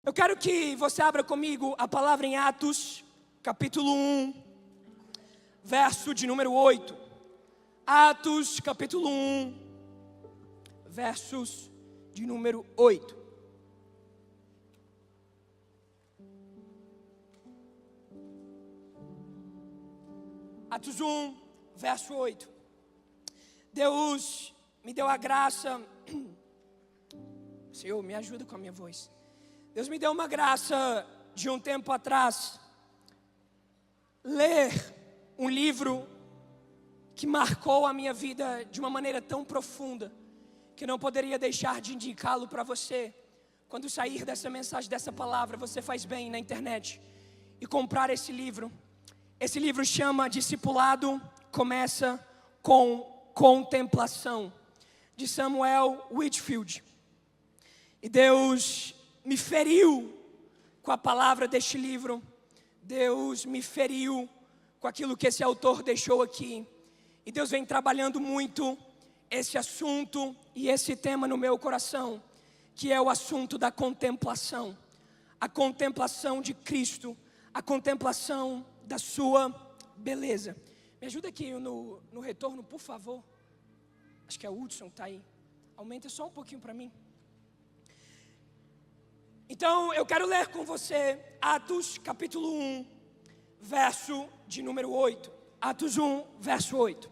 Eu quero que você abra comigo a palavra em Atos, capítulo 1, verso de número 8. Atos, capítulo 1, versos de número 8. Atos 1, verso 8. Deus me deu a graça. Senhor, me ajuda com a minha voz. Deus me deu uma graça de um tempo atrás, ler um livro que marcou a minha vida de uma maneira tão profunda, que não poderia deixar de indicá-lo para você. Quando sair dessa mensagem, dessa palavra, você faz bem na internet e comprar esse livro. Esse livro chama Discipulado Começa com Contemplação, de Samuel Whitfield. E Deus me feriu com a palavra deste livro. Deus me feriu com aquilo que esse autor deixou aqui. E Deus vem trabalhando muito esse assunto e esse tema no meu coração, que é o assunto da contemplação. A contemplação de Cristo, a contemplação da sua beleza. Me ajuda aqui no retorno, por favor. Acho que é o Hudson que está aí. Aumenta só um pouquinho para mim. Então, eu quero ler com você Atos capítulo 1, verso de número 8. Atos 1, verso 8.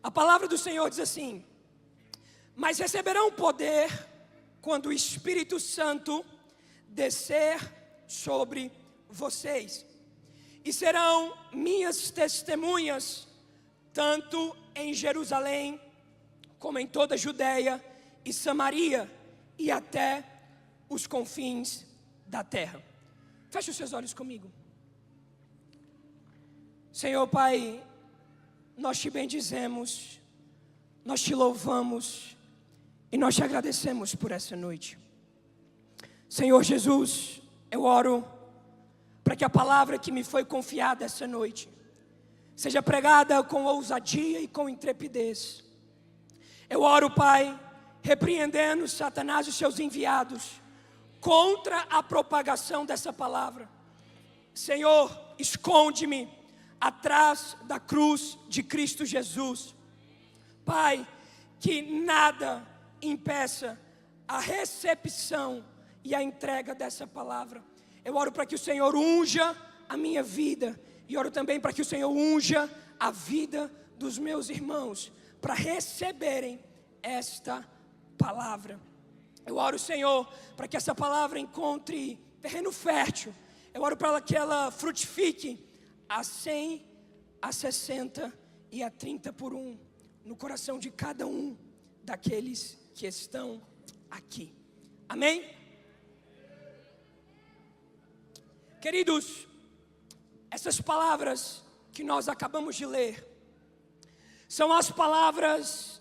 A palavra do Senhor diz assim: mas receberão poder quando o Espírito Santo descer sobre vocês, e serão minhas testemunhas, tanto em Jerusalém, como em toda a Judéia e Samaria, e até os confins da terra. Feche os seus olhos comigo. Senhor Pai, nós te bendizemos, nós te louvamos e nós te agradecemos por essa noite. Senhor Jesus, eu oro para que a palavra que me foi confiada essa noite seja pregada com ousadia e com intrepidez. Eu oro, Pai, repreendendo Satanás e seus enviados contra a propagação dessa palavra. Senhor, esconde-me atrás da cruz de Cristo Jesus. Pai, que nada impeça a recepção e a entrega dessa palavra. Eu oro para que o Senhor unja a minha vida, e oro também para que o Senhor unja a vida dos meus irmãos, para receberem esta palavra. Eu oro, Senhor, para que essa palavra encontre terreno fértil. Eu oro para que ela frutifique a 100, a 60 e a 30 por 1, no coração de cada um daqueles que estão aqui. Amém? Queridos, essas palavras que nós acabamos de ler são as palavras,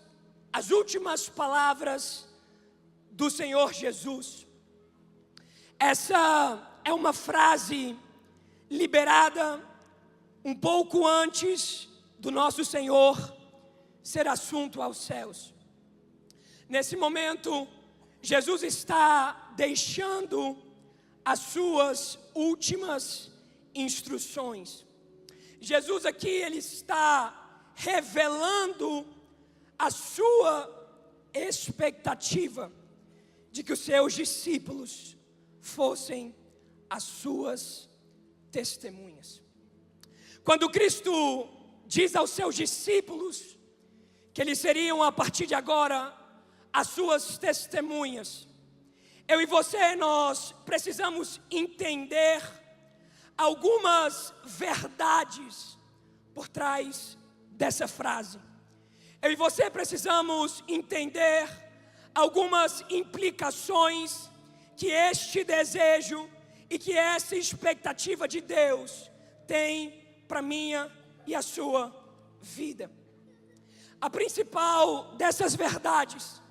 as últimas palavras do Senhor Jesus. Essa é uma frase liberada um pouco antes do nosso Senhor ser assunto aos céus. Nesse momento, Jesus está deixando as suas últimas instruções. Jesus aqui, ele está revelando a sua expectativa de que os seus discípulos fossem as suas testemunhas. Quando Cristo diz aos seus discípulos que eles seriam a partir de agora as suas testemunhas, eu e você, nós precisamos entender algumas verdades por trás dessa frase. Eu e você precisamos entender algumas implicações que este desejo e que essa expectativa de Deus tem para minha e a sua vida. A principal dessas verdades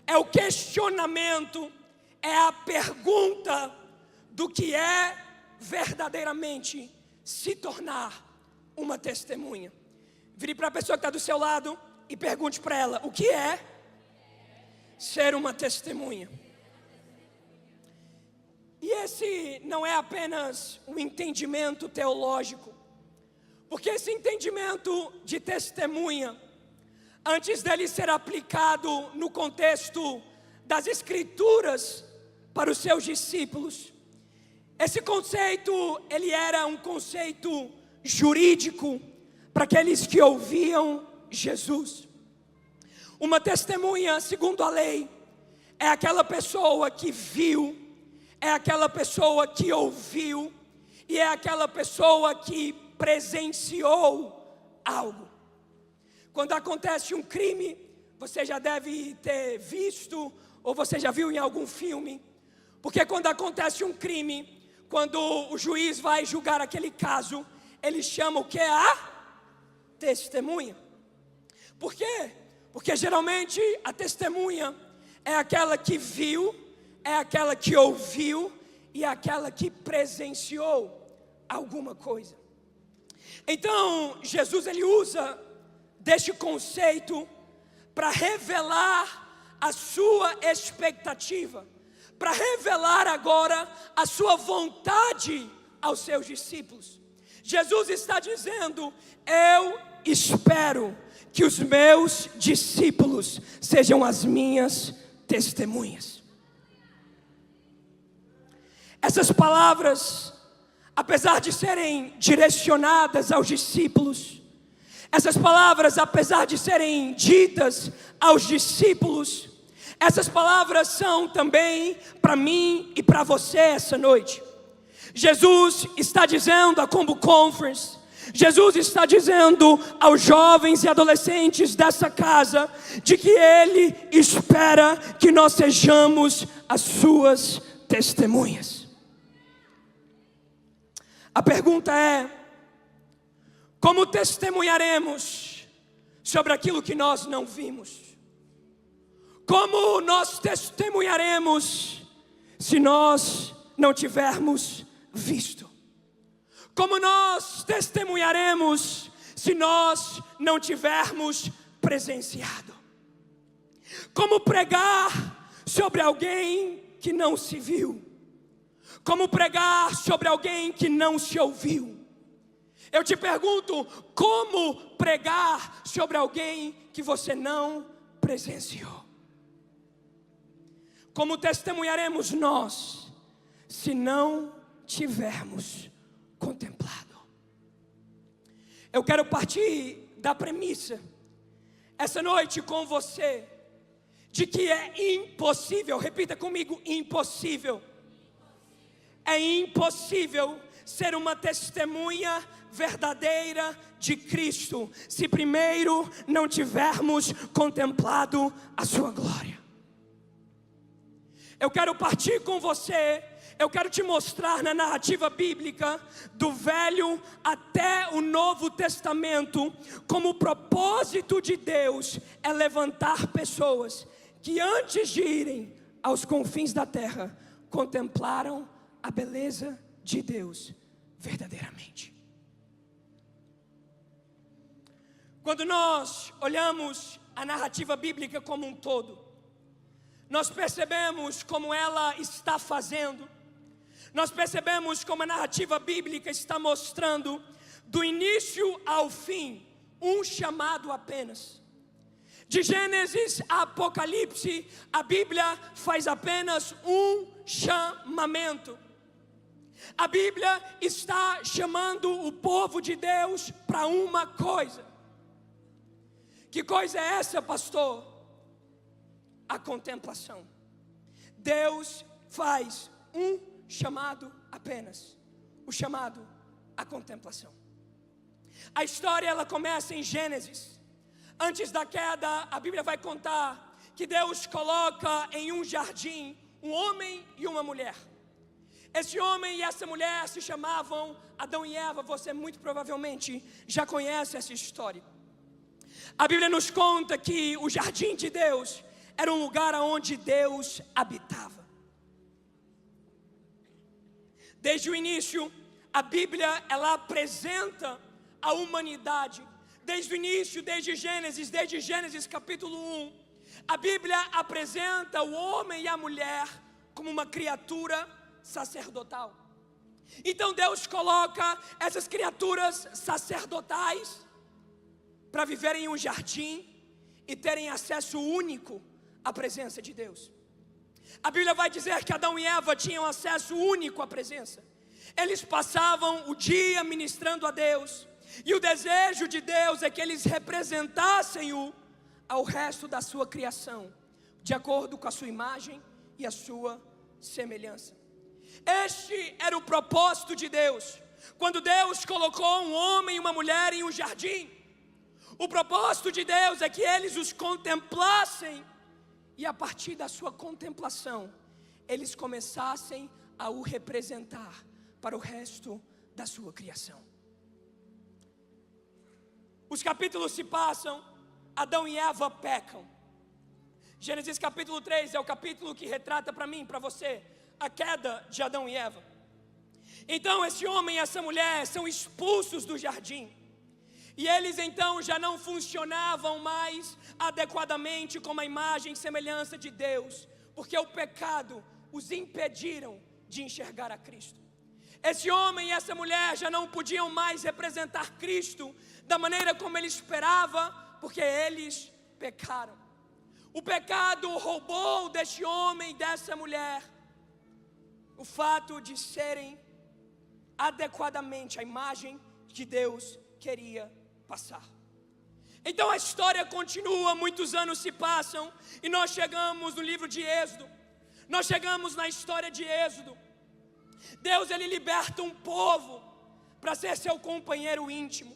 é o questionamento, é a pergunta do que é verdadeiramente se tornar uma testemunha. Vire para a pessoa que está do seu lado e pergunte para ela: o que é ser uma testemunha? E esse não é apenas um entendimento teológico, porque esse entendimento de testemunha, antes dele ser aplicado no contexto das Escrituras para os seus discípulos, esse conceito, ele era um conceito jurídico para aqueles que ouviam Jesus. Uma testemunha, segundo a lei, é aquela pessoa que viu, é aquela pessoa que ouviu e é aquela pessoa que presenciou algo. Quando acontece um crime, você já deve ter visto ou você já viu em algum filme, porque quando acontece um crime, quando o juiz vai julgar aquele caso, ele chama o que? A testemunha. Por quê? Porque geralmente a testemunha é aquela que viu, é aquela que ouviu e é aquela que presenciou alguma coisa. Então, Jesus ele usa deste conceito para revelar a sua expectativa, para revelar agora a sua vontade aos seus discípulos. Jesus está dizendo: eu espero que os meus discípulos sejam as minhas testemunhas. Essas palavras, apesar de serem direcionadas aos discípulos, essas palavras, apesar de serem ditas aos discípulos, essas palavras são também para mim e para você essa noite. Jesus está dizendo à Combo Conference, Jesus está dizendo aos jovens e adolescentes dessa casa, de que Ele espera que nós sejamos as suas testemunhas. A pergunta é: como testemunharemos sobre aquilo que nós não vimos? Como nós testemunharemos se nós não tivermos visto? Como nós testemunharemos se nós não tivermos presenciado? Como pregar sobre alguém que não se viu? Como pregar sobre alguém que não se ouviu? Eu te pergunto, como pregar sobre alguém que você não presenciou? Como testemunharemos nós se não tivermos contemplado? Eu quero partir da premissa essa noite com você de que é impossível, repita comigo, impossível. É impossível ser uma testemunha verdadeira de Cristo se primeiro não tivermos contemplado a sua glória. Eu quero partir com você, eu quero te mostrar na narrativa bíblica, do Velho até o Novo Testamento, como o propósito de Deus é levantar pessoas que antes de irem aos confins da terra, contemplaram a beleza de Deus verdadeiramente. Quando nós olhamos a narrativa bíblica como um todo, nós percebemos como ela está fazendo, nós percebemos como a narrativa bíblica está mostrando, do início ao fim, um chamado apenas. De Gênesis a Apocalipse, a Bíblia faz apenas um chamamento. A Bíblia está chamando o povo de Deus para uma coisa. Que coisa é essa, pastor? A contemplação. Deus faz um chamado apenas, o chamado à contemplação. A história ela começa em Gênesis. Antes da queda, a Bíblia vai contar que Deus coloca em um jardim um homem e uma mulher. Esse homem e essa mulher se chamavam Adão e Eva. Você muito provavelmente já conhece essa história. A Bíblia nos conta que o jardim de Deus era um lugar onde Deus habitava. Desde o início, a Bíblia ela apresenta a humanidade desde o início, desde Gênesis capítulo 1, a Bíblia apresenta o homem e a mulher como uma criatura sacerdotal. Então Deus coloca essas criaturas sacerdotais para viverem em um jardim e terem acesso único à presença de Deus. A Bíblia vai dizer que Adão e Eva tinham acesso único à presença. Eles passavam o dia ministrando a Deus, e o desejo de Deus é que eles representassem-o ao resto da sua criação, de acordo com a sua imagem e a sua semelhança. Este era o propósito de Deus. Quando Deus colocou um homem e uma mulher em um jardim, o propósito de Deus é que eles os contemplassem, e a partir da sua contemplação, eles começassem a o representar para o resto da sua criação. Os capítulos se passam, Adão e Eva pecam. Gênesis capítulo 3 é o capítulo que retrata para mim, para você, a queda de Adão e Eva. Então esse homem e essa mulher são expulsos do jardim. E eles então já não funcionavam mais adequadamente como a imagem e semelhança de Deus, porque o pecado os impediram de enxergar a Cristo. Esse homem e essa mulher já não podiam mais representar Cristo da maneira como ele esperava, porque eles pecaram. O pecado roubou deste homem e dessa mulher o fato de serem adequadamente a imagem que Deus queria passar. Então a história continua, muitos anos se passam, e nós chegamos no livro de Êxodo. Nós chegamos na história de Êxodo. Deus, ele liberta um povo para ser seu companheiro íntimo.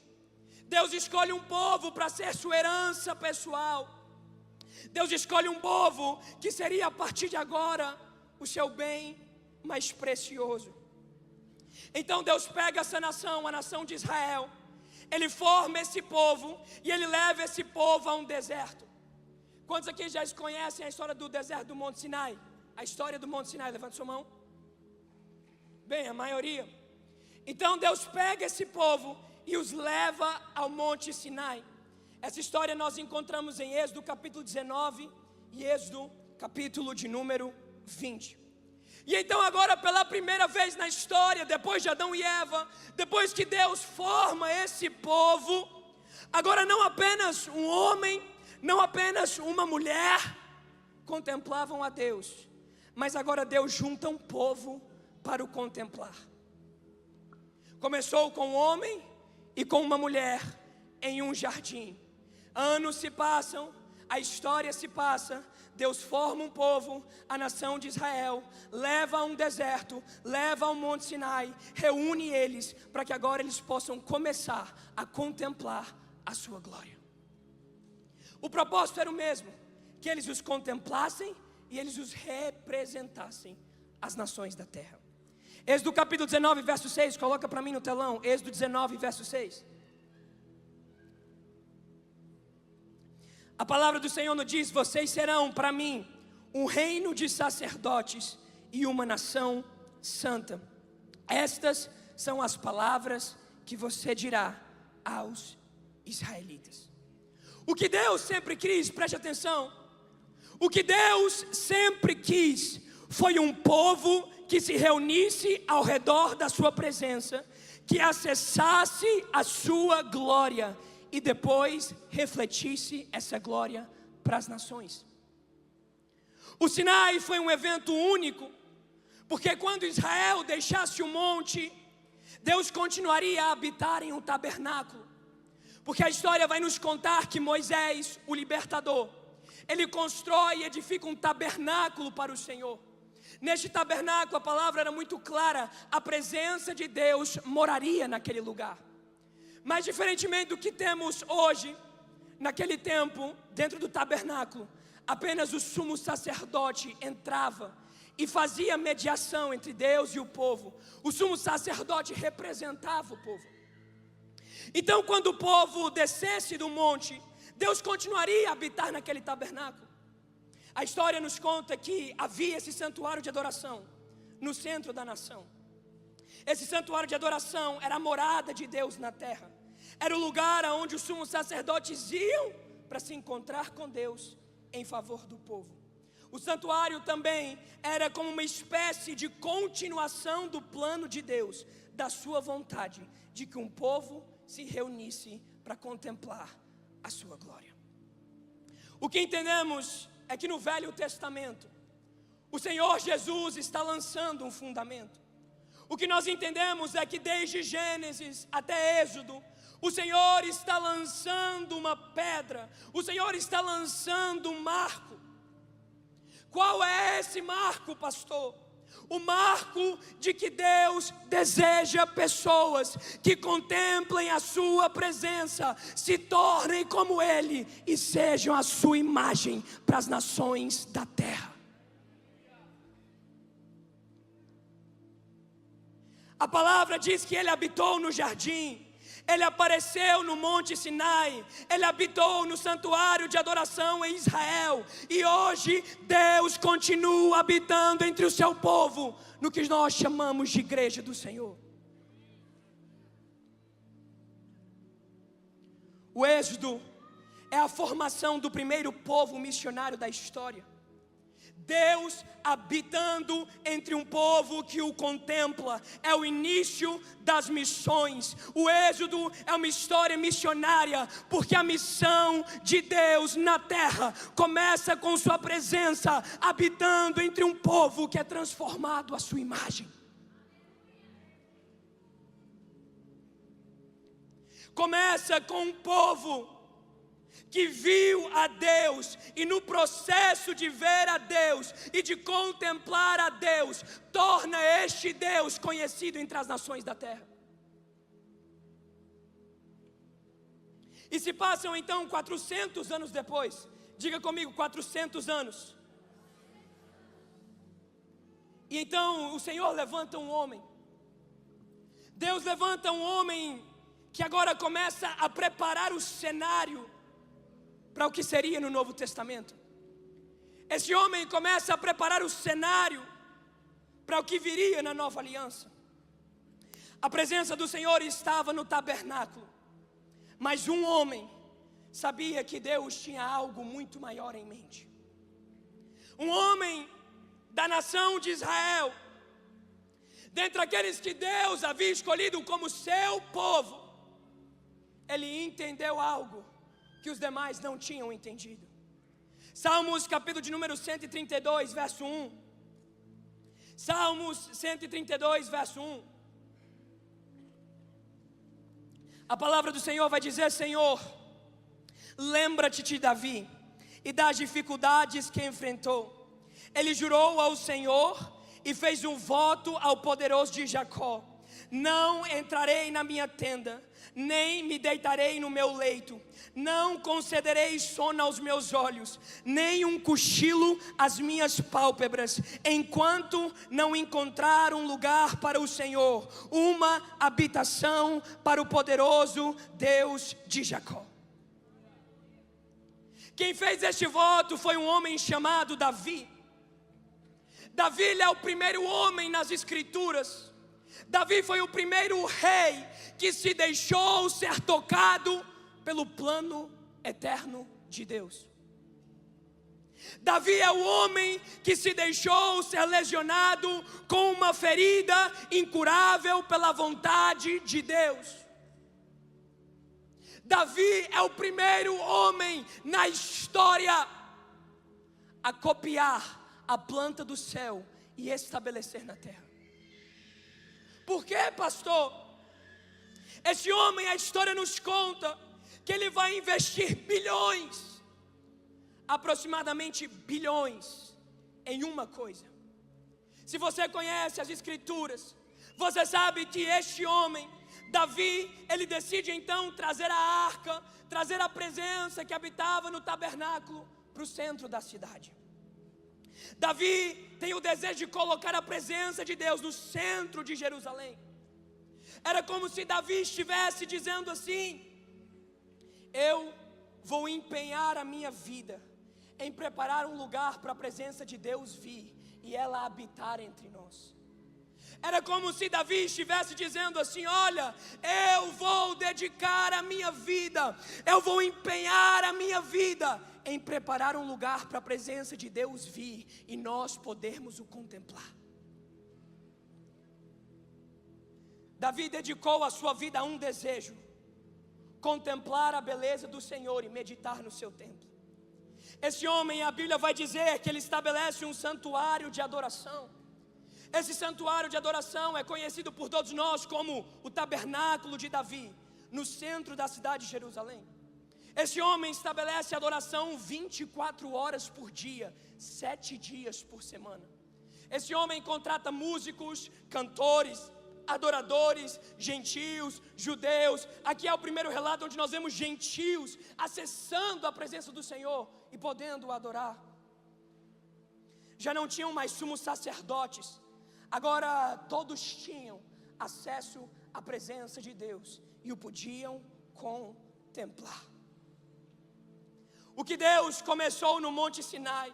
Deus escolhe um povo para ser sua herança pessoal. Deus escolhe um povo que seria a partir de agora o seu bem mais precioso. Então Deus pega essa nação, a nação de Israel. Ele forma esse povo e ele leva esse povo a um deserto. Quantos aqui já conhecem a história do deserto do Monte Sinai? A história do Monte Sinai, levanta sua mão. Bem, a maioria. Então Deus pega esse povo e os leva ao Monte Sinai. Essa história nós encontramos em Êxodo capítulo 19 e Êxodo capítulo de número 20. E então agora pela primeira vez na história, depois de Adão e Eva, depois que Deus forma esse povo, agora não apenas um homem, não apenas uma mulher contemplavam a Deus, mas agora Deus junta um povo para o contemplar. Começou com um homem e com uma mulher em um jardim. Anos se passam, a história se passa. Deus forma um povo, a nação de Israel, leva a um deserto, leva ao Monte Sinai, reúne eles para que agora eles possam começar a contemplar a sua glória. O propósito era o mesmo, que eles os contemplassem e eles os representassem às nações da terra. Êxodo capítulo 19, verso 6, coloca para mim no telão, Êxodo 19, verso 6. A palavra do Senhor nos diz: vocês serão para mim um reino de sacerdotes e uma nação santa. Estas são as palavras que você dirá aos israelitas. O que Deus sempre quis, preste atenção, o que Deus sempre quis foi um povo que se reunisse ao redor da sua presença, que acessasse a sua glória e depois refletisse essa glória para as nações. O Sinai foi um evento único, porque quando Israel deixasse o monte, Deus continuaria a habitar em um tabernáculo. Porque a história vai nos contar que Moisés, o libertador, ele constrói e edifica um tabernáculo para o Senhor. Neste tabernáculo a palavra era muito clara, a presença de Deus moraria naquele lugar. Mas diferentemente do que temos hoje, naquele tempo, dentro do tabernáculo, apenas o sumo sacerdote entrava e fazia mediação entre Deus e o povo. O sumo sacerdote representava o povo. Então quando o povo descesse do monte, Deus continuaria a habitar naquele tabernáculo. A história nos conta que havia esse santuário de adoração no centro da nação. Esse santuário de adoração era a morada de Deus na terra. Era o lugar onde os sumos sacerdotes iam para se encontrar com Deus em favor do povo. O santuário também era como uma espécie de continuação do plano de Deus, da sua vontade, de que um povo se reunisse para contemplar a sua glória. O que entendemos é que no Velho Testamento, o Senhor Jesus está lançando um fundamento. O que nós entendemos é que desde Gênesis até Êxodo, o Senhor está lançando uma pedra, o Senhor está lançando um marco. Qual é esse marco, pastor? O marco de que Deus deseja pessoas que contemplem a sua presença, se tornem como Ele e sejam a sua imagem para as nações da terra. A palavra diz que Ele habitou no jardim, Ele apareceu no Monte Sinai, Ele habitou no santuário de adoração em Israel. E hoje Deus continua habitando entre o seu povo, no que nós chamamos de igreja do Senhor. O Êxodo é a formação do primeiro povo missionário da história. Deus habitando entre um povo que o contempla, é o início das missões. O Êxodo é uma história missionária, porque a missão de Deus na terra começa com sua presença, habitando entre um povo que é transformado à sua imagem. Começa com um povo que viu a Deus, e no processo de ver a Deus e de contemplar a Deus, torna este Deus conhecido entre as nações da terra. E se passam então 400 anos depois, diga comigo, 400 anos. E então o Senhor levanta um homem, Deus levanta um homem que agora começa a preparar o cenário para o que seria no Novo Testamento. Esse homem começa a preparar o cenário para o que viria na Nova Aliança. A presença do Senhor estava no tabernáculo, mas um homem sabia que Deus tinha algo muito maior em mente. Um homem da nação de Israel, dentre aqueles que Deus havia escolhido como seu povo, ele entendeu algo que os demais não tinham entendido. Salmos capítulo de número 132, verso 1. Salmos 132, verso 1. A palavra do Senhor vai dizer: Senhor, lembra-te de Davi e das dificuldades que enfrentou. Ele jurou ao Senhor e fez um voto ao poderoso de Jacó: não entrarei na minha tenda, nem me deitarei no meu leito, não concederei sono aos meus olhos, nem um cochilo às minhas pálpebras, enquanto não encontrar um lugar para o Senhor, uma habitação para o poderoso Deus de Jacó. Quem fez este voto foi um homem chamado Davi. Davi é o primeiro homem nas Escrituras. Davi foi o primeiro rei que se deixou ser tocado pelo plano eterno de Deus. Davi é o homem que se deixou ser lesionado com uma ferida incurável pela vontade de Deus. Davi é o primeiro homem na história a copiar a planta do céu e estabelecer na terra. Por quê, pastor? Esse homem, a história nos conta que ele vai investir bilhões, aproximadamente bilhões, em uma coisa. Se você conhece as Escrituras, você sabe que este homem, Davi, ele decide então trazer a arca, trazer a presença que habitava no tabernáculo para o centro da cidade. Davi tem o desejo de colocar a presença de Deus no centro de Jerusalém. Era como se Davi estivesse dizendo assim: eu vou empenhar a minha vida em preparar um lugar para a presença de Deus vir e ela habitar entre nós. Era como se Davi estivesse dizendo assim: olha, eu vou dedicar a minha vida, eu vou empenhar a minha vida em preparar um lugar para a presença de Deus vir e nós podermos o contemplar. Davi dedicou a sua vida a um desejo: contemplar a beleza do Senhor e meditar no seu templo. Esse homem, a Bíblia vai dizer que ele estabelece um santuário de adoração. Esse santuário de adoração é conhecido por todos nós como o tabernáculo de Davi, no centro da cidade de Jerusalém. Esse homem estabelece adoração 24 horas por dia, 7 dias por semana. Esse homem contrata músicos, cantores, adoradores, gentios, judeus. Aqui é o primeiro relato onde nós vemos gentios acessando a presença do Senhor e podendo adorar. Já não tinham mais sumos sacerdotes, agora todos tinham acesso à presença de Deus e o podiam contemplar. O que Deus começou no Monte Sinai,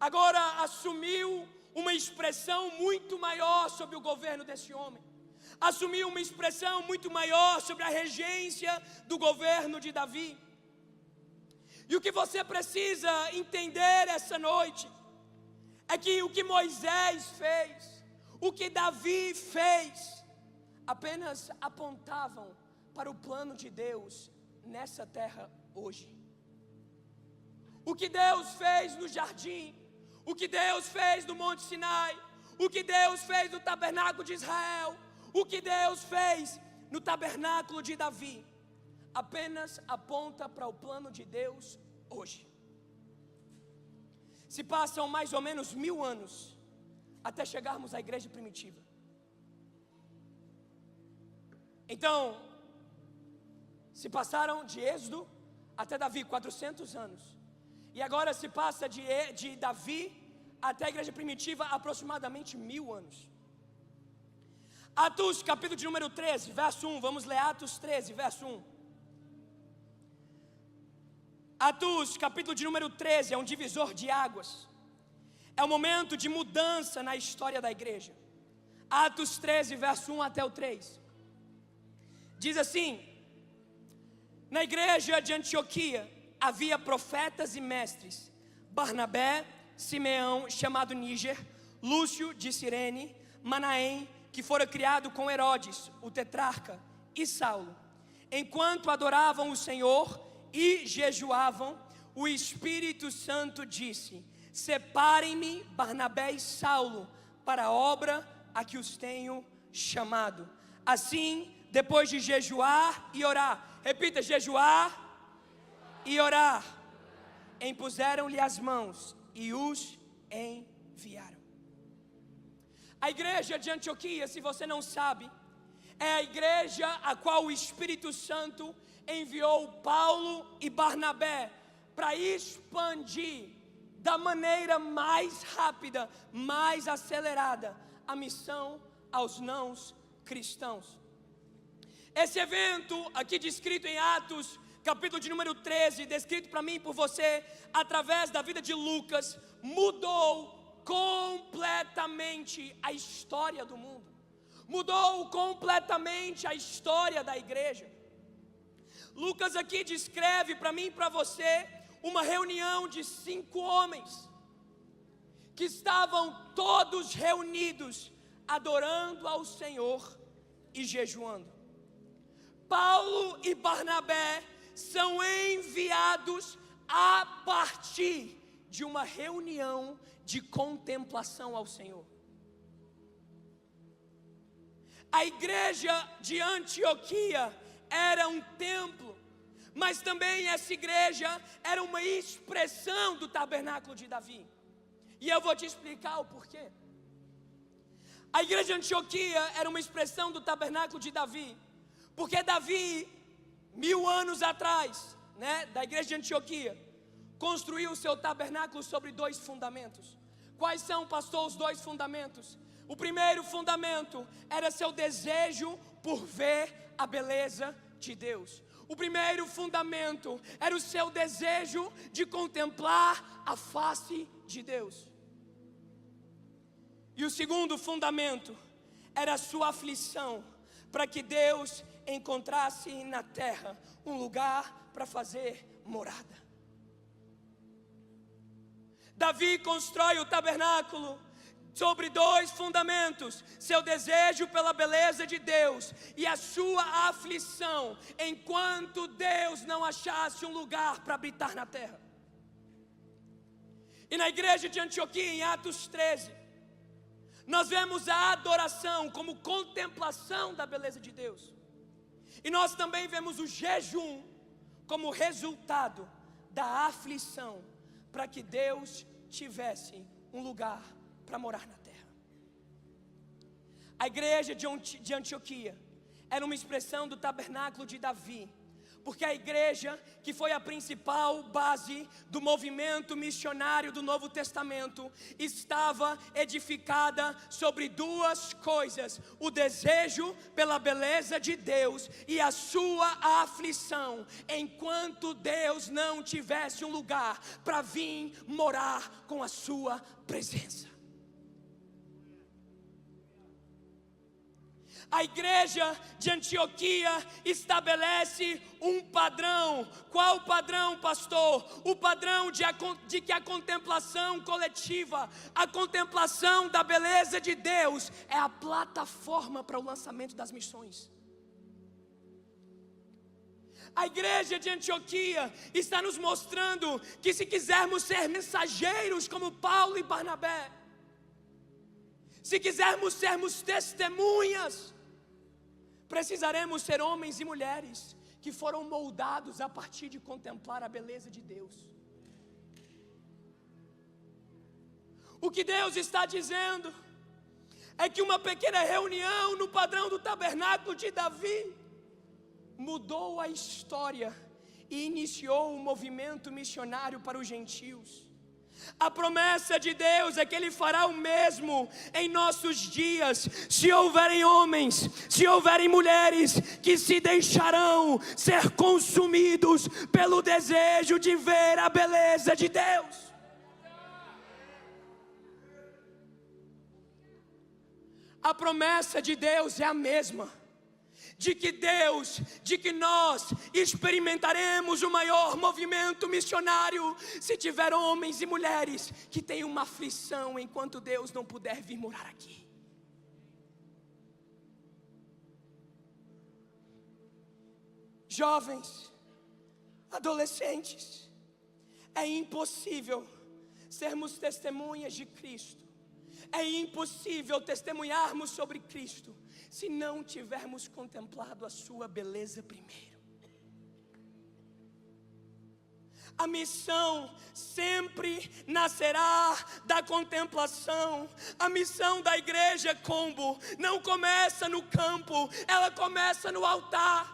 agora assumiu uma expressão muito maior sobre o governo desse homem. Assumiu uma expressão muito maior sobre a regência do governo de Davi. E o que você precisa entender essa noite é que o que Moisés fez, o que Davi fez, apenas apontavam para o plano de Deus nessa terra hoje. O que Deus fez no jardim, o que Deus fez no Monte Sinai, o que Deus fez no tabernáculo de Israel, o que Deus fez no tabernáculo de Davi, apenas aponta para o plano de Deus hoje. Se passam mais ou menos 1000 anos até chegarmos à igreja primitiva. Então, se passaram de Êxodo até Davi 400 anos. E agora se passa de Davi até a igreja primitiva aproximadamente 1000 anos. Atos capítulo de número 13, verso 1, vamos ler Atos 13, verso 1. Atos capítulo de número 13 é um divisor de águas. É um momento de mudança na história da igreja. Atos 13, verso 1 até o 3. Diz assim: na igreja de Antioquia havia profetas e mestres: Barnabé, Simeão, chamado Níger, Lúcio de Cirene, Manaém, que fora criado com Herodes, o tetrarca, e Saulo. Enquanto adoravam o Senhor e jejuavam, o Espírito Santo disse: separem-me Barnabé e Saulo para a obra a que os tenho chamado. Assim, depois de jejuar e orar, repita: jejuar e orar, impuseram-lhe as mãos e os enviaram. A igreja de Antioquia, se você não sabe, é a igreja a qual o Espírito Santo enviou Paulo e Barnabé para expandir da maneira mais rápida, mais acelerada, a missão aos não cristãos. Esse evento aqui descrito em Atos, capítulo de número 13, descrito para mim e por você, através da vida de Lucas, mudou completamente a história do mundo. Mudou completamente a história da igreja. Lucas aqui descreve para mim e para você uma reunião de 5 homens que estavam todos reunidos adorando ao Senhor e jejuando. Paulo e Barnabé são enviados a partir de uma reunião de contemplação ao Senhor. A igreja de Antioquia era um templo, mas também essa igreja era uma expressão do tabernáculo de Davi. E eu vou te explicar o porquê. A igreja de Antioquia era uma expressão do tabernáculo de Davi, porque Davi, 1000 anos atrás, da igreja de Antioquia, construiu o seu tabernáculo sobre 2 fundamentos. Quais são, pastor, os 2 fundamentos? O primeiro fundamento era seu desejo por ver a beleza de Deus. O primeiro fundamento era o seu desejo de contemplar a face de Deus. E o segundo fundamento era a sua aflição, para que Deus encontrasse na terra um lugar para fazer morada. Davi constrói o tabernáculo sobre 2 fundamentos: seu desejo pela beleza de Deus e a sua aflição, enquanto Deus não achasse um lugar para habitar na terra. E na igreja de Antioquia, em Atos 13, nós vemos a adoração como contemplação da beleza de Deus. E nós também vemos o jejum como resultado da aflição, para que Deus tivesse um lugar para morar na terra. A igreja de Antioquia era uma expressão do tabernáculo de Davi, porque a igreja, que foi a principal base do movimento missionário do Novo Testamento, estava edificada sobre 2 coisas: o desejo pela beleza de Deus e a sua aflição, enquanto Deus não tivesse um lugar para vir morar com a sua presença. A igreja de Antioquia estabelece um padrão. Qual o padrão, pastor? O padrão de que a contemplação coletiva, a contemplação da beleza de Deus, é a plataforma para o lançamento das missões. A igreja de Antioquia está nos mostrando que, se quisermos ser mensageiros como Paulo e Barnabé, se quisermos sermos testemunhas, precisaremos ser homens e mulheres que foram moldados a partir de contemplar a beleza de Deus. O que Deus está dizendo é que uma pequena reunião no padrão do tabernáculo de Davi mudou a história e iniciou um movimento missionário para os gentios. A promessa de Deus é que Ele fará o mesmo em nossos dias, se houverem homens, se houverem mulheres que se deixarão ser consumidos pelo desejo de ver a beleza de Deus. A promessa de Deus é a mesma, de que nós experimentaremos o maior movimento missionário se tiver homens e mulheres que têm uma aflição enquanto Deus não puder vir morar aqui. Jovens, adolescentes, é impossível sermos testemunhas de Cristo. É impossível testemunharmos sobre Cristo se não tivermos contemplado a sua beleza primeiro. A missão sempre nascerá da contemplação. A missão da igreja Combo não começa no campo, ela começa no altar.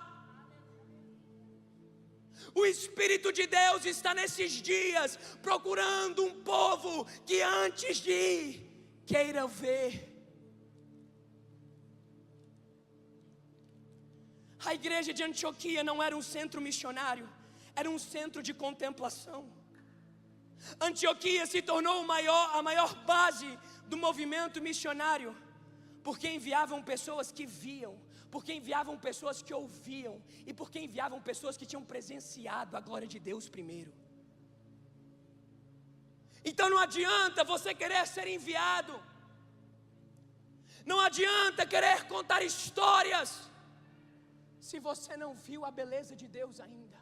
O Espírito de Deus está nesses dias procurando um povo que, antes de ir, queira ver. A igreja de Antioquia não era um centro missionário, era um centro de contemplação. Antioquia se tornou a maior base do movimento missionário, porque enviavam pessoas que viam, porque enviavam pessoas que ouviam, e porque enviavam pessoas que tinham presenciado a glória de Deus primeiro. Então não adianta você querer ser enviado, não adianta querer contar histórias, se você não viu a beleza de Deus ainda.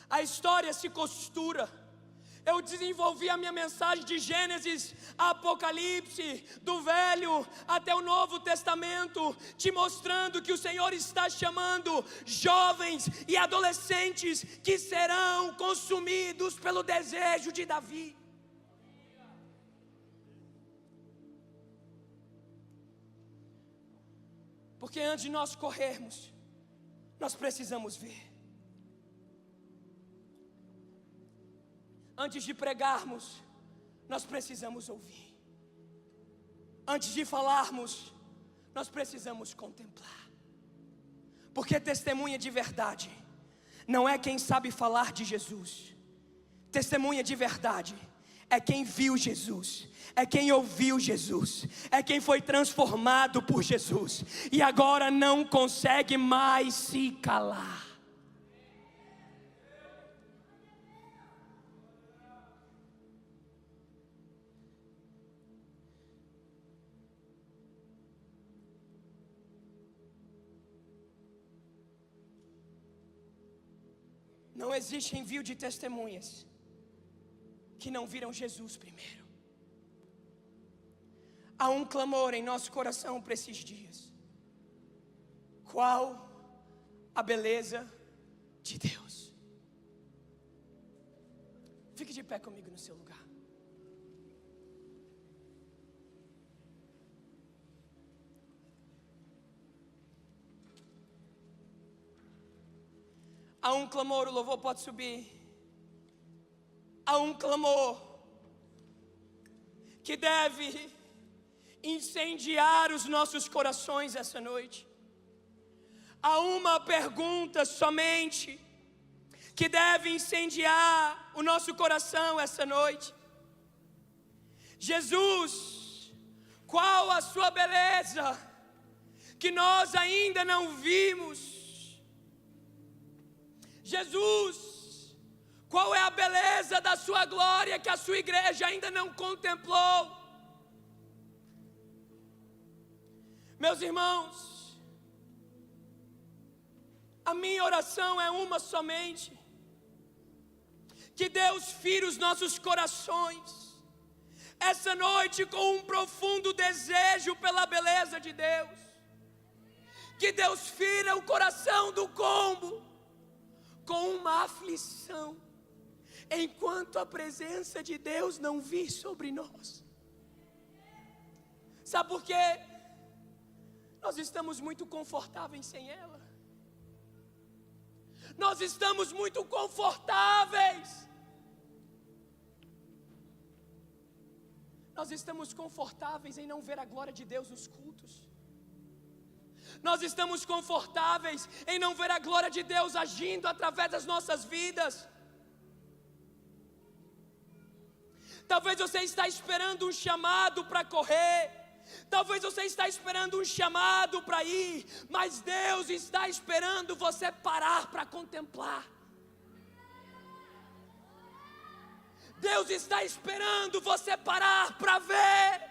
A história se costura. Eu desenvolvi a minha mensagem de Gênesis a Apocalipse, do Velho até o Novo Testamento, te mostrando que o Senhor está chamando jovens e adolescentes que serão consumidos pelo desejo de Davi. Porque antes de nós corrermos, nós precisamos ver. Antes de pregarmos, nós precisamos ouvir. Antes de falarmos, nós precisamos contemplar. Porque testemunha de verdade não é quem sabe falar de Jesus. Testemunha de verdade é quem viu Jesus, é quem ouviu Jesus, é quem foi transformado por Jesus e agora não consegue mais se calar. Não existe envio de testemunhas que não viram Jesus primeiro. Há um clamor em nosso coração para esses dias. Qual a beleza de Deus? Fique de pé comigo no seu lugar. Há um clamor, o louvor pode subir. Há um clamor que deve incendiar os nossos corações essa noite. Há uma pergunta somente que deve incendiar o nosso coração essa noite. Jesus, qual a sua beleza que nós ainda não vimos? Jesus, qual é a beleza da sua glória que a sua igreja ainda não contemplou? Meus irmãos, a minha oração é uma somente: que Deus fira os nossos corações essa noite com um profundo desejo pela beleza de Deus. Que Deus fira o coração do combo com uma aflição, enquanto a presença de Deus não vir sobre nós. Sabe por quê? Nós estamos muito confortáveis sem ela. Nós estamos muito confortáveis. Nós estamos confortáveis em não ver a glória de Deus nos cultos. Nós estamos confortáveis em não ver a glória de Deus agindo através das nossas vidas. Talvez você está esperando um chamado para correr. Talvez você está esperando um chamado para ir. Mas Deus está esperando você parar para contemplar. Deus está esperando você parar para ver.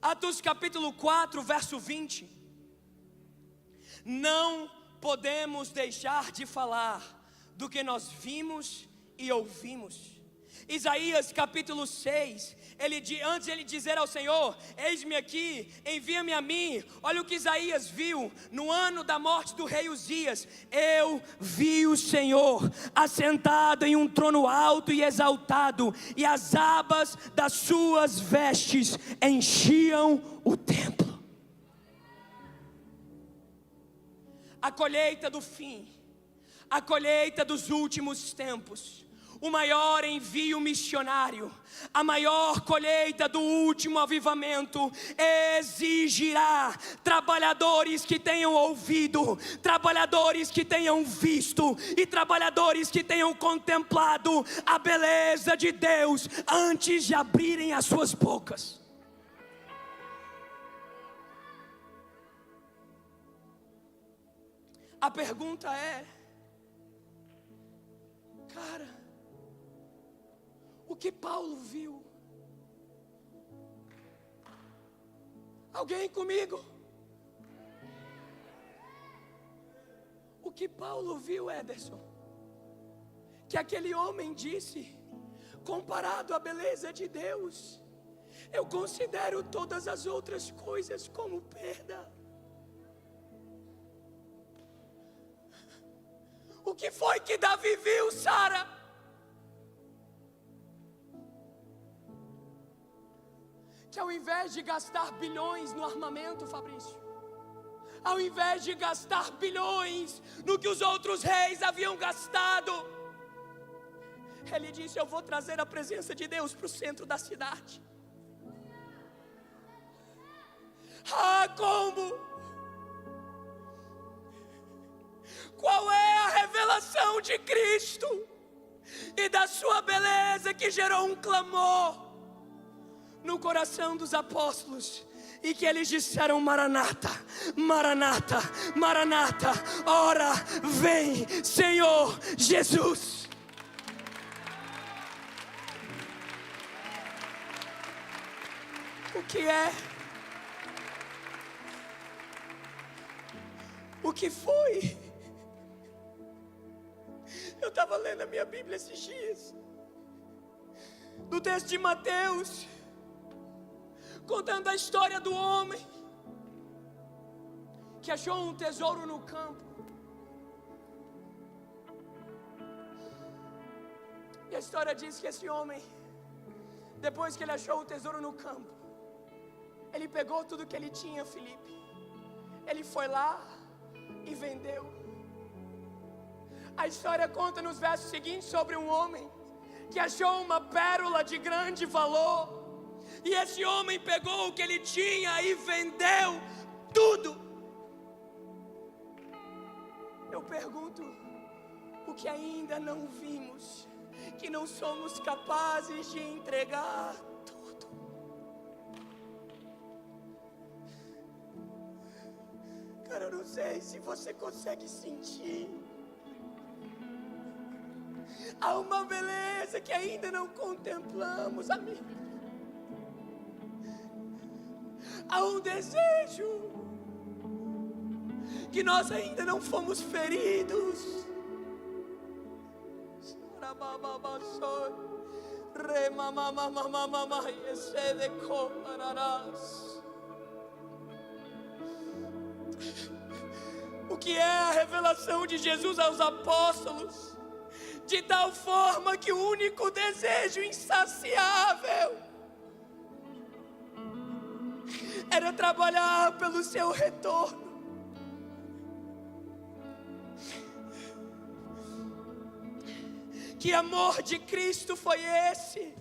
Atos capítulo 4, verso 20. Não podemos deixar de falar do que nós vimos e ouvimos. Isaías capítulo 6, antes de ele dizer ao Senhor: eis-me aqui, envia-me a mim. Olha o que Isaías viu no ano da morte do rei Uzias. Eu vi o Senhor assentado em um trono alto e exaltado, e as abas das suas vestes enchiam o templo. A colheita do fim, a colheita dos últimos tempos, o maior envio missionário, a maior colheita do último avivamento exigirá trabalhadores que tenham ouvido, trabalhadores que tenham visto e trabalhadores que tenham contemplado a beleza de Deus antes de abrirem as suas bocas. A pergunta é: cara, o que Paulo viu? Alguém comigo? O que Paulo viu, Ederson? Que aquele homem disse: comparado à beleza de Deus, eu considero todas as outras coisas como perda. O que foi que Davi viu, Sara? Que ao invés de gastar bilhões no armamento, Fabrício, ao invés de gastar bilhões no que os outros reis haviam gastado, ele disse: eu vou trazer a presença de Deus para o centro da cidade. Ah, como? Qual é a revelação de Cristo e da sua beleza, que gerou um clamor no coração dos apóstolos, e que eles disseram: Maranata, Maranata, Maranata, ora vem Senhor Jesus. O que foi? Eu estava lendo a minha Bíblia esses dias, no texto de Mateus, contando a história do homem que achou um tesouro no campo. E a história diz que esse homem, depois que ele achou o tesouro no campo, ele pegou tudo que ele tinha, Felipe. Ele foi lá e vendeu. A história conta nos versos seguintes sobre um homem que achou uma pérola de grande valor. E esse homem pegou o que ele tinha e vendeu tudo. Eu pergunto: o que ainda não vimos, que não somos capazes de entregar tudo? Cara, eu não sei se você consegue sentir. Há uma beleza que ainda não contemplamos, amigo. Há um desejo que nós ainda não fomos feridos. O que é a revelação de Jesus aos apóstolos? De tal forma que o único desejo insaciável era trabalhar pelo seu retorno. Que amor de Cristo foi esse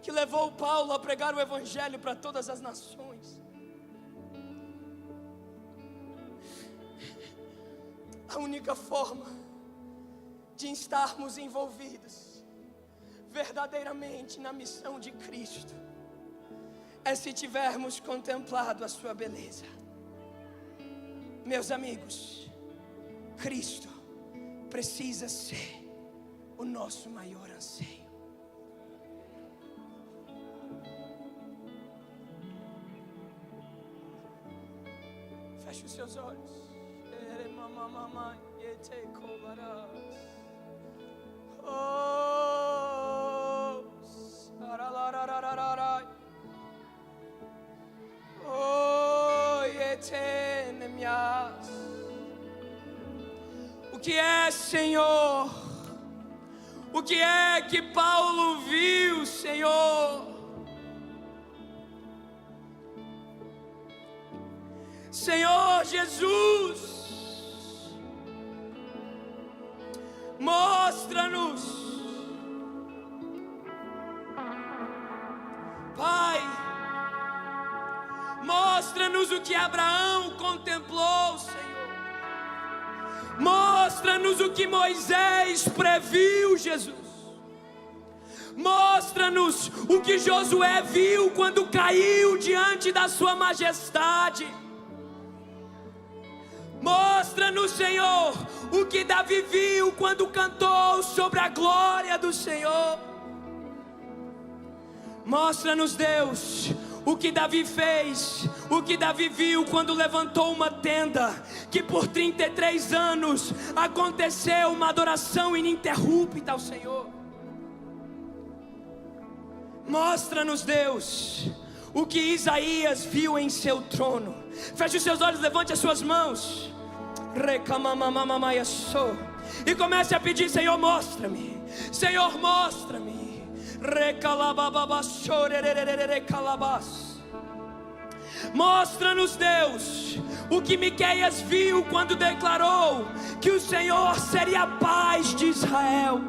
que levou Paulo a pregar o Evangelho para todas as nações? A única forma de estarmos envolvidos verdadeiramente na missão de Cristo é se tivermos contemplado a sua beleza. Meus amigos, Cristo precisa ser o nosso maior anseio. Feche os seus olhos. O que é, Senhor? O que é que Paulo viu, Senhor? Senhor Jesus, mostra-nos, Pai, mostra-nos o que Abraão contemplou, Senhor. Mostra-nos o que Moisés previu, Jesus. Mostra-nos o que Josué viu quando caiu diante da sua majestade. Mostra-nos, Senhor, o que Davi viu quando cantou sobre a glória do Senhor. Mostra-nos, Deus, o que Davi fez, o que Davi viu quando levantou uma tenda, que por 33 anos aconteceu uma adoração ininterrupta ao Senhor. Mostra-nos, Deus, o que Isaías viu em seu trono. Feche os seus olhos, levante as suas mãos e comece a pedir: Senhor, mostra-me, Senhor, mostra-me. Mostra-nos, Deus, o que Miqueias viu quando declarou que o Senhor seria a paz de Israel.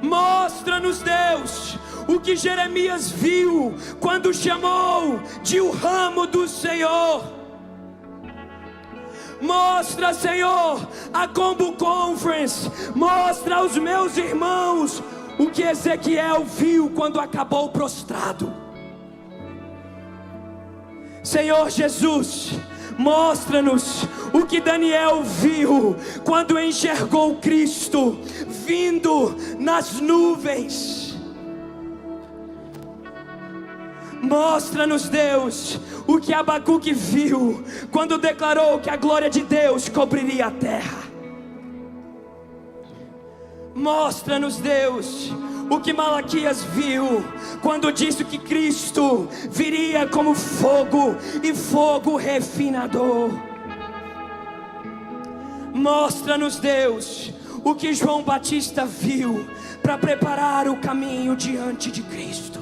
Mostra-nos, Deus, o que Jeremias viu quando chamou de o ramo do Senhor. Mostra, Senhor, a Combo Conference. Mostra aos meus irmãos o que Ezequiel viu quando acabou prostrado. Senhor Jesus, mostra-nos o que Daniel viu quando enxergou Cristo vindo nas nuvens. Mostra-nos, Deus, o que Abacuque viu quando declarou que a glória de Deus cobriria a terra. Mostra-nos, Deus, o que Malaquias viu quando disse que Cristo viria como fogo e fogo refinador. Mostra-nos, Deus, o que João Batista viu para preparar o caminho diante de Cristo.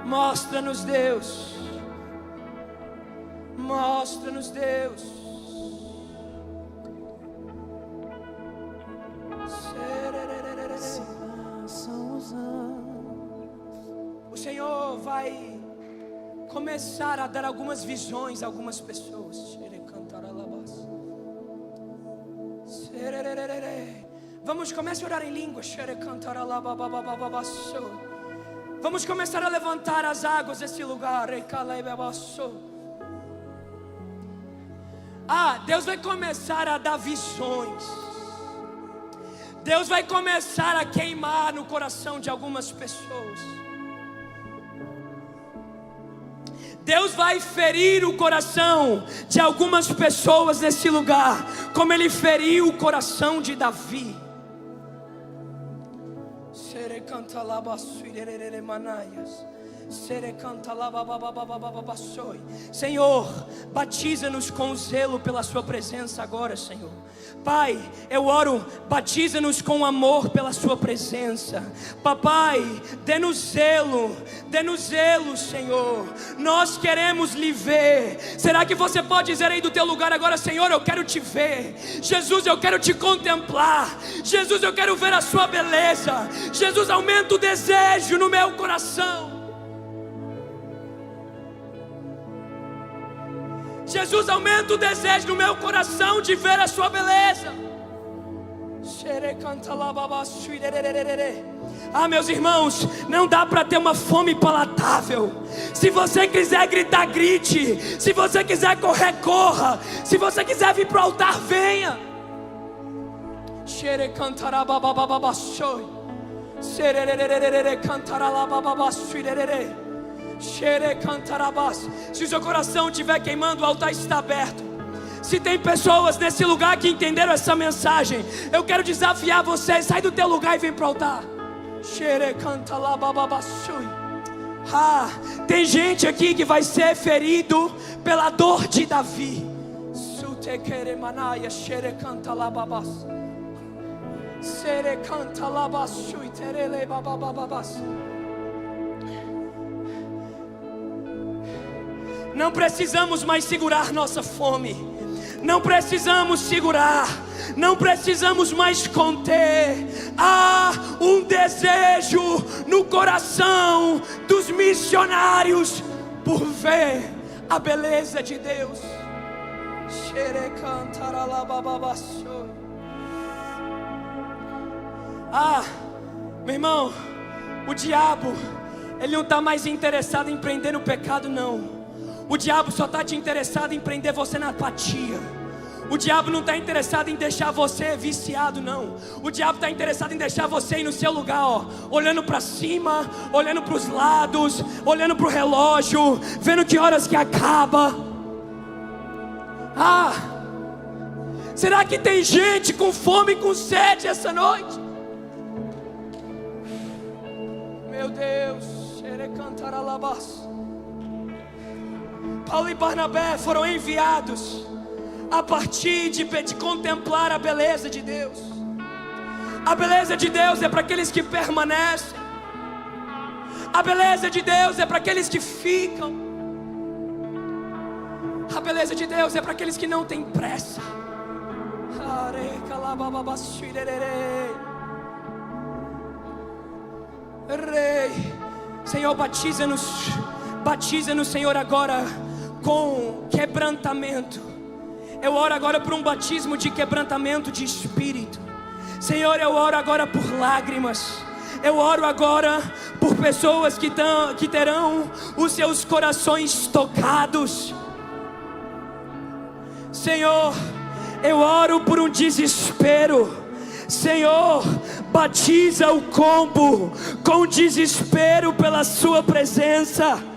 Mostra-nos, Deus. Mostra-nos, Deus. O Senhor vai começar a dar algumas visões a algumas pessoas. Vamos começar a orar em língua. Vamos começar a levantar as águas desse lugar. Deus vai começar a dar visões. Deus vai começar a queimar no coração de algumas pessoas. Deus vai ferir o coração de algumas pessoas nesse lugar, como Ele feriu o coração de Davi. Senhor, batiza-nos com o zelo pela Sua presença agora, Senhor. Pai, eu oro, batiza-nos com amor pela Sua presença. Papai, dê-nos zelo, Senhor. Nós queremos lhe ver. Será que você pode dizer aí do teu lugar agora: Senhor, eu quero te ver. Jesus, eu quero te contemplar. Jesus, eu quero ver a Sua beleza. Jesus, aumenta o desejo no meu coração. Jesus, aumenta o desejo no meu coração de ver a Sua beleza. Meus irmãos, não dá para ter uma fome palatável. Se você quiser gritar, grite. Se você quiser correr, corra. Se você quiser vir para o altar, venha. Se o seu coração estiver queimando, o altar está aberto. Se tem pessoas nesse lugar que entenderam essa mensagem, eu quero desafiar você: sai do teu lugar e vem para o altar. Tem gente aqui que vai ser ferido pela dor de Davi. Não precisamos mais segurar nossa fome. Não precisamos segurar. Não precisamos mais conter. Há um desejo no coração dos missionários por ver a beleza de Deus. Meu irmão, o diabo, ele não está mais interessado em prender no pecado, não. O diabo só está te interessado em prender você na apatia. O diabo não está interessado em deixar você viciado, não. O diabo está interessado em deixar você ir no seu lugar, olhando para cima, olhando para os lados, olhando para o relógio, vendo que horas que acaba. Será que tem gente com fome e com sede essa noite? Meu Deus, Paulo e Barnabé foram enviados a partir de contemplar a beleza de Deus. A beleza de Deus é para aqueles que permanecem. A beleza de Deus é para aqueles que ficam. A beleza de Deus é para aqueles que não têm pressa. Senhor, batiza-nos, Senhor, agora com quebrantamento. Eu oro agora por um batismo de quebrantamento de espírito. Senhor, eu oro agora por lágrimas. Eu oro agora por pessoas que terão os seus corações tocados. Senhor, eu oro por um desespero. Senhor, batiza o combo com desespero pela sua presença.